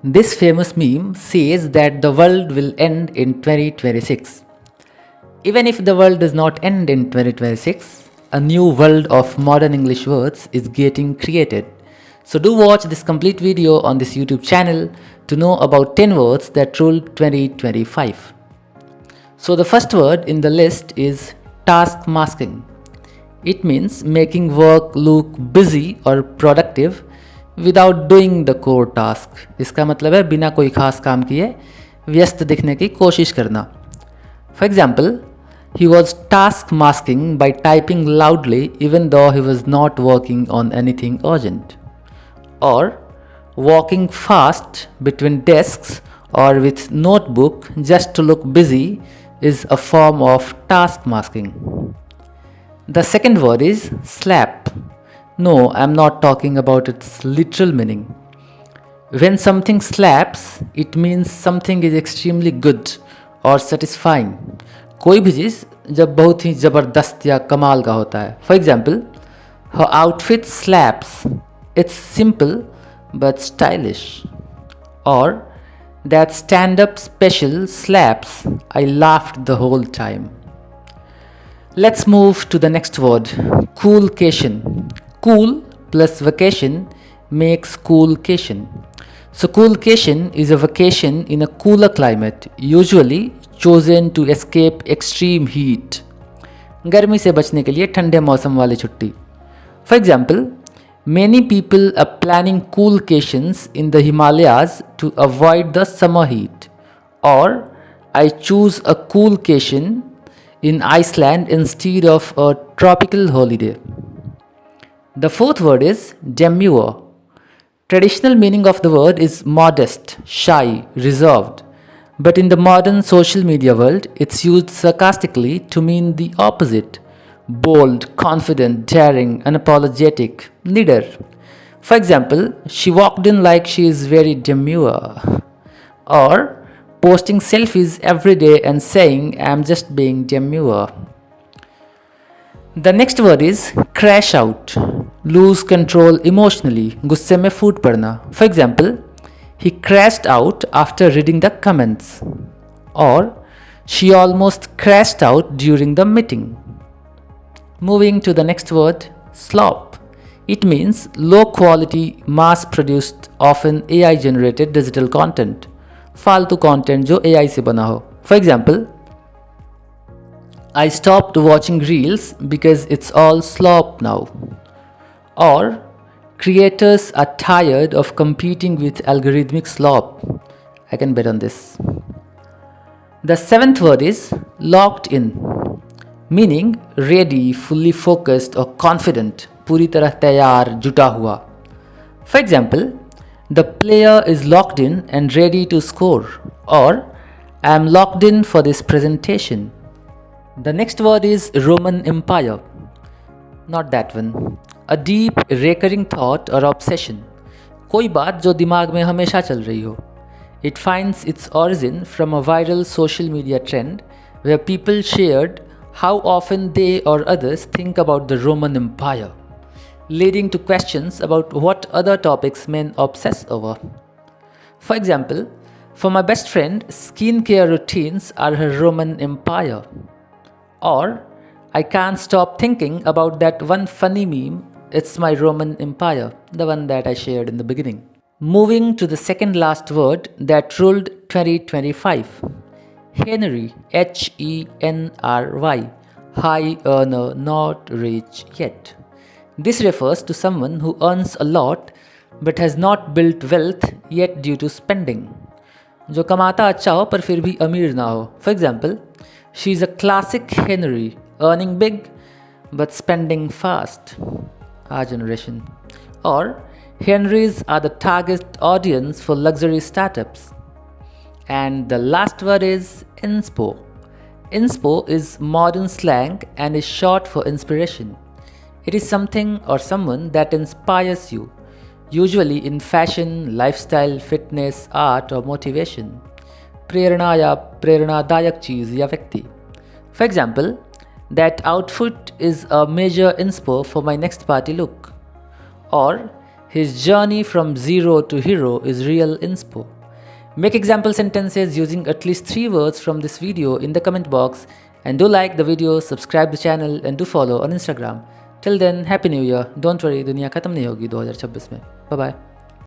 This famous meme says that the world will end in 2026. Even if the world does not end in 2026, a new world of modern English words is getting created. So do watch this complete video on this YouTube channel to know about 10 words that ruled 2025. So the first word in the list is task masking. It means making work look busy or productive without doing the core task. इसका मतलब है बिना कोई खास काम किए व्यस्त दिखने की कोशिश करना. For example, he was task masking by typing loudly even though he was not working on anything urgent. Or walking fast between desks or with notebook just to look busy is a form of task masking. The second word is slap. No, I'm not talking about its literal meaning. When something slaps, it means something is extremely good or satisfying. कोई भी चीज़ जब बहुत ही ज़बरदस्त या कमाल का होता है. For example, her outfit slaps. It's simple but stylish. Or that stand-up special slaps. I laughed the whole time. Let's move to the next word, coolcation. Cool plus vacation makes coolcation. So coolcation is a vacation in a cooler climate, usually chosen to escape extreme heat. गर्मी से बचने के लिए ठंडे मौसम वाली छुट्टी. For example, many people are planning coolcations in the Himalayas to avoid the summer heat. Or I choose a coolcation in Iceland instead of a tropical holiday. The fourth word is demure. Traditional meaning of the word is modest, shy, reserved. But in the modern social media world, it's used sarcastically to mean the opposite. Bold, confident, daring, unapologetic, leader. For example, she walked in like she is very demure. Or posting selfies every day and saying, I'm just being demure. The next word is crash out. Lose control emotionally. गुस्से में फूट पड़ना. For example, he crashed out after reading the comments. Or she almost crashed out during the meeting. Moving to the next word, slop. It means low quality, mass produced, often AI generated digital content. फालतू content जो AI से बना हो. For example, I stopped watching reels because it's all slop now. Or creators are tired of competing with algorithmic slop. I can bet on this. The seventh word is locked in, meaning ready, fully focused or confident, पूरी तरह तैयार, जुटा हुआ. For example, the player is locked in and ready to score. Or I am locked in for this presentation. The next word is Roman Empire. Not that one. A deep recurring thought or obsession. कोई बात जो दिमाग में हमेशा चल रही हो. It finds its origin from a viral social media trend where people shared how often they or others think about the Roman Empire, leading to questions about what other topics men obsess over. For example, for my best friend, skincare routines are her Roman Empire. Or, I can't stop thinking about that one funny meme, it's my Roman Empire, the one that I shared in the beginning. Moving to the second last word that ruled 2025. Henry, Henry, high earner, not rich yet. This refers to someone who earns a lot but has not built wealth yet due to spending. जो कमाता अच्छा हो पर फिर भी अमीर ना हो. For example, she is a classic Henry, earning big but spending fast. Our generation. Or Henrys are the target audience for luxury startups. And the last word is Inspo. Inspo is modern slang and is short for inspiration. It is something or someone that inspires you, usually in fashion, lifestyle, fitness, art or motivation. प्रेरणा या प्रेरणादायक चीज़ या व्यक्ति. For example, that outfit is a major inspo for my next party look. Or His journey from zero to hero is real inspo. Make example sentences using at least 3 words from this video in the comment box, and do like the video, subscribe the channel and do follow on Instagram. Till then, Happy New Year. Don't worry, दुनिया खत्म नहीं होगी 2026 में. Bye bye.